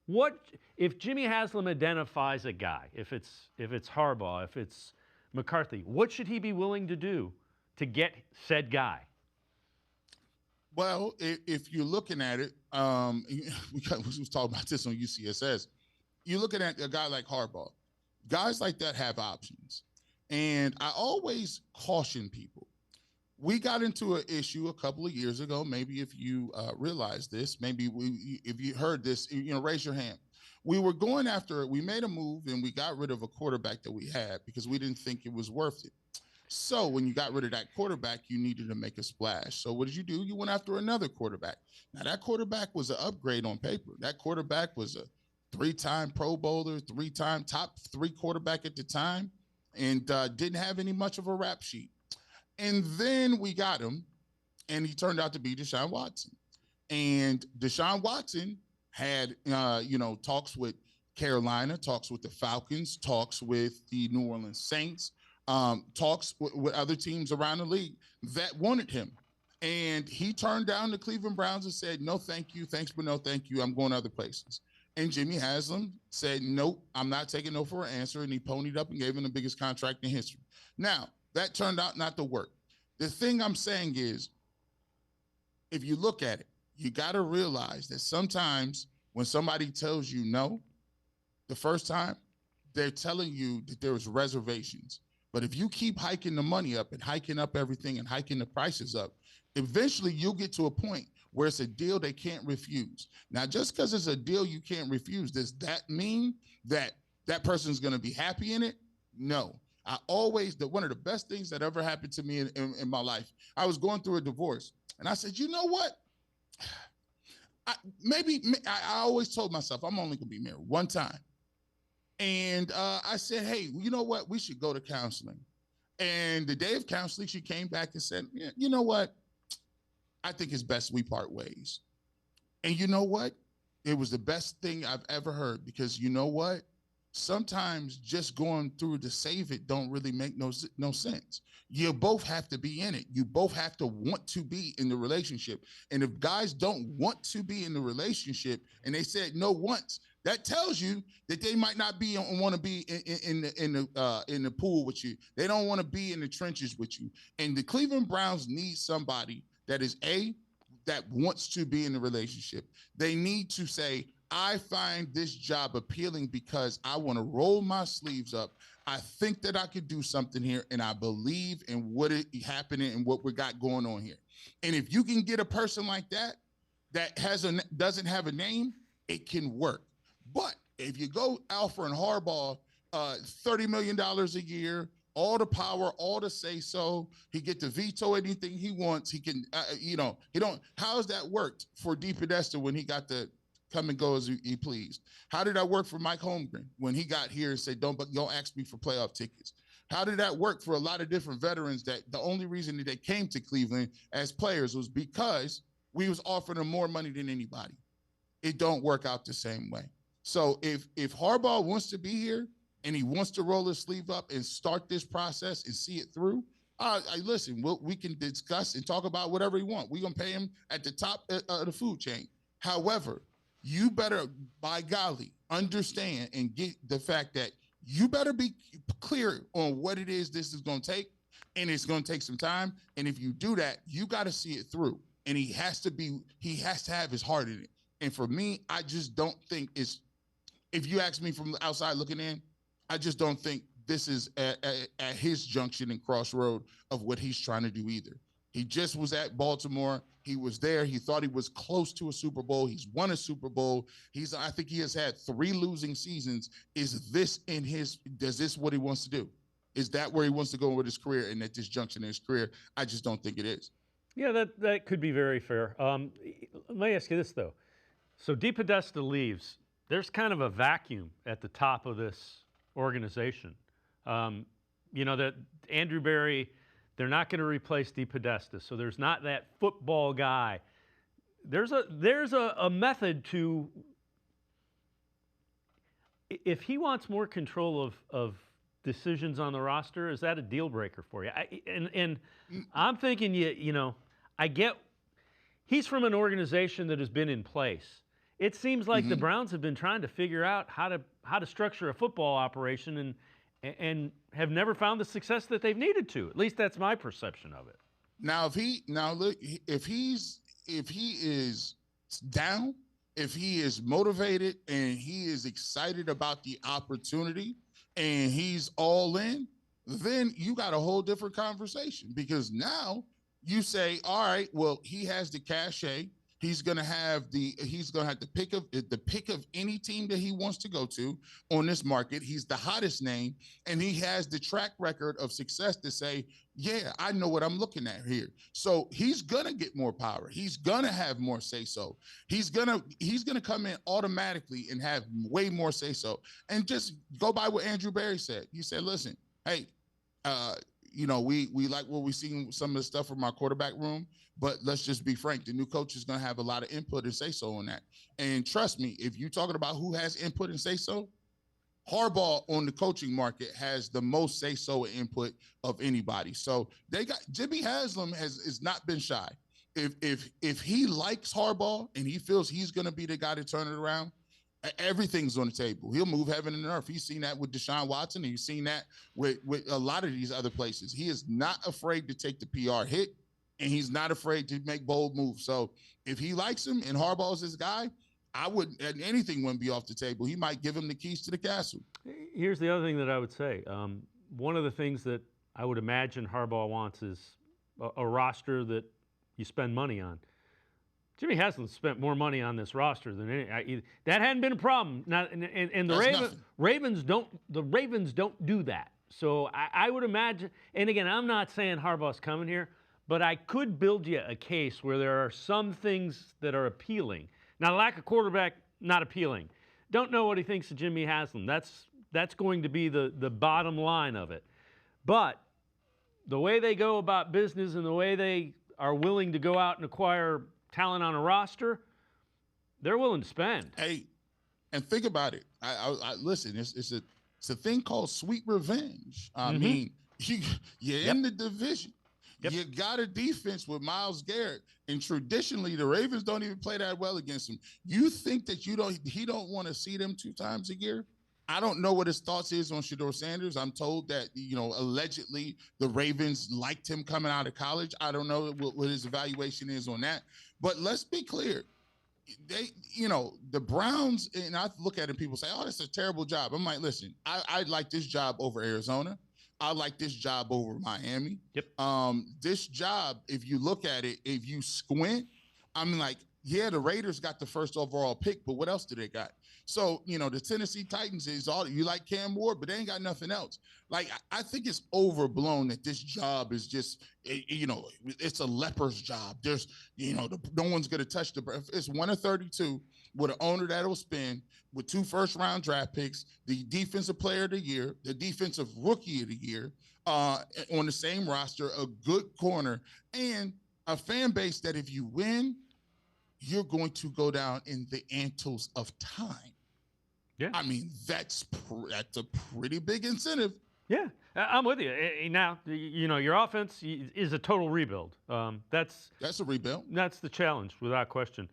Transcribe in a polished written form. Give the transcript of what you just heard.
What if Jimmy Haslam identifies a guy? If it's Harbaugh, if it's McCarthy, what should he be willing to do to get said guy? Well, if you're looking at it, we was talking about this on UCSS. You're looking at a guy like Harbaugh. Guys like that have options, and I always caution people. We got into an issue a couple of years ago. Maybe if you realize this, maybe if you heard this, raise your hand. We were going after. We made a move, and we got rid of a quarterback that we had because we didn't think it was worth it. So when you got rid of that quarterback, you needed to make a splash. So what did you do? You went after another quarterback. Now that quarterback was an upgrade on paper. That quarterback was a three-time Pro Bowler, three-time top three quarterback at the time, and didn't have any much of a rap sheet. And then we got him, and he turned out to be Deshaun Watson. And Deshaun Watson had, talks with Carolina, talks with the Falcons, talks with the New Orleans Saints, talks with other teams around the league that wanted him. And he turned down the Cleveland Browns and said, no, thank you. Thanks, but no, thank you. I'm going other places. And Jimmy Haslam said, nope, I'm not taking no for an answer. And he ponied up and gave him the biggest contract in history. Now, that turned out not to work. The thing I'm saying is, if you look at it, you got to realize that sometimes when somebody tells you no the first time, they're telling you that there's reservations. But if you keep hiking the money up and hiking up everything and hiking the prices up, eventually you'll get to a point where it's a deal they can't refuse. Now, just because it's a deal you can't refuse, does that mean that that person's going to be happy in it? No. One of the best things that ever happened to me in my life, I was going through a divorce. And I said, you know what? I always told myself I'm only going to be married one time. And I said, hey, you know what? We should go to counseling. And the day of counseling, she came back and said, yeah, you know what? I think it's best we part ways. And you know what? It was the best thing I've ever heard, because you know what? Sometimes just going through to save it don't really make no sense. You both have to be in it. You both have to want to be in the relationship. And if guys don't want to be in the relationship and they said no once, that tells you that they might not want to be in the pool with you. They don't want to be in the trenches with you. And the Cleveland Browns need somebody that is that wants to be in the relationship. They need to say, I find this job appealing because I want to roll my sleeves up. I think that I could do something here, and I believe in what is happening and what we got going on here. And if you can get a person like that doesn't have a name, it can work. But if you go Alfred and Harbaugh, $30 million a year, all the power, all the say so, he get to veto anything he wants. He can, how's that worked for DePodesta when he got to come and go as he pleased? How did that work for Mike Holmgren when he got here and said, don't ask me for playoff tickets? How did that work for a lot of different veterans that the only reason that they came to Cleveland as players was because we was offering them more money than anybody? It don't work out the same way. So if Harbaugh wants to be here and he wants to roll his sleeve up and start this process and see it through, listen, we can discuss and talk about whatever he wants. We're going to pay him at the top of the food chain. However, you better, by golly, understand and get the fact that you better be clear on what it is this is going to take, and it's going to take some time. And if you do that, you got to see it through. And he has to have his heart in it. And for me, I just don't think if you ask me from the outside looking in, I just don't think this is at his junction and crossroad of what he's trying to do either. He just was at Baltimore. He was there. He thought he was close to a Super Bowl. He's won a Super Bowl. I think he has had 3 losing seasons. Is this what he wants to do? Is that where he wants to go with his career? And at this junction in his career, I just don't think it is. Yeah, that could be very fair. Let me ask you this, though. So DePodesta leaves. There's kind of a vacuum at the top of this organization. That Andrew Berry, they're not going to replace DePodesta, so there's not that football guy. There's a method to, if he wants more control of decisions on the roster, is that a deal breaker for you? I'm thinking I get he's from an organization that has been in place. it seems like the Hmm. Browns have been trying to figure out how to structure a football operation and have never found the success that they've needed to. At least that's my perception of it. Now, look, if he is down, if he is motivated and he is excited about the opportunity and he's all in, then you got a whole different conversation because now you say, all right, well, he has the cachet. He's gonna have the pick of any team that he wants to go to on this market. He's the hottest name, and he has the track record of success to say, yeah, I know what I'm looking at here. So he's gonna get more power. He's gonna have more say so. He's gonna come in automatically and have way more say so. And just go by what Andrew Berry said. He said, listen, hey, uh, we like what we seen some of the stuff from our quarterback room, but let's just be frank. The new coach is going to have a lot of input and say so on that. And trust me, if you're talking about who has input and say so, Harbaugh on the coaching market has the most say so and input of anybody. So they got Jimmy Haslam has not been shy. If he likes Harbaugh and he feels he's going to be the guy to turn it around, everything's on the table. He'll move heaven and earth. He's seen that with Deshaun Watson, and he's seen that with a lot of these other places. He is not afraid to take the PR hit, and he's not afraid to make bold moves. So if he likes him and Harbaugh's his guy, anything wouldn't be off the table. He might give him the keys to the castle. Here's the other thing that I would say. One of the things that I would imagine Harbaugh wants is a roster that you spend money on. Jimmy Haslam spent more money on this roster than that hadn't been a problem. Now, and the Ravens don't do that. So I would imagine. And again, I'm not saying Harbaugh's coming here, but I could build you a case where there are some things that are appealing. Now, lack of quarterback, not appealing. Don't know what he thinks of Jimmy Haslam. That's going to be the bottom line of it. But the way they go about business and the way they are willing to go out and acquire talent on a roster, they're willing to spend. Hey, and think about it. I listen. It's a thing called sweet revenge. I mean, you're in the division. Yep. You got a defense with Myles Garrett, and traditionally the Ravens don't even play that well against him. You think that he don't want to see them 2 times a year? I don't know what his thoughts is on Shedeur Sanders. I'm told that, allegedly the Ravens liked him coming out of college. I don't know what his evaluation is on that. But let's be clear. The Browns, and I look at it and people say, oh, that's a terrible job. I'm like, listen, I like this job over Arizona. I like this job over Miami. Yep. This job, if you look at it, if you squint, I'm like, yeah, the Raiders got the first overall pick, but what else do they got? So, the Tennessee Titans is all you like Cam Ward, but they ain't got nothing else. Like, I think it's overblown that this job is just, it's a leper's job. There's, no one's going to touch it's 1 of 32 with an owner that'll spend with 2 first-round draft picks, the defensive player of the year, the defensive rookie of the year on the same roster, a good corner, and a fan base that if you win, you're going to go down in the annals of time. Yeah. I mean, that's a pretty big incentive. Yeah, I'm with you. Now, your offense is a total rebuild. That's a rebuild. That's the challenge, without question.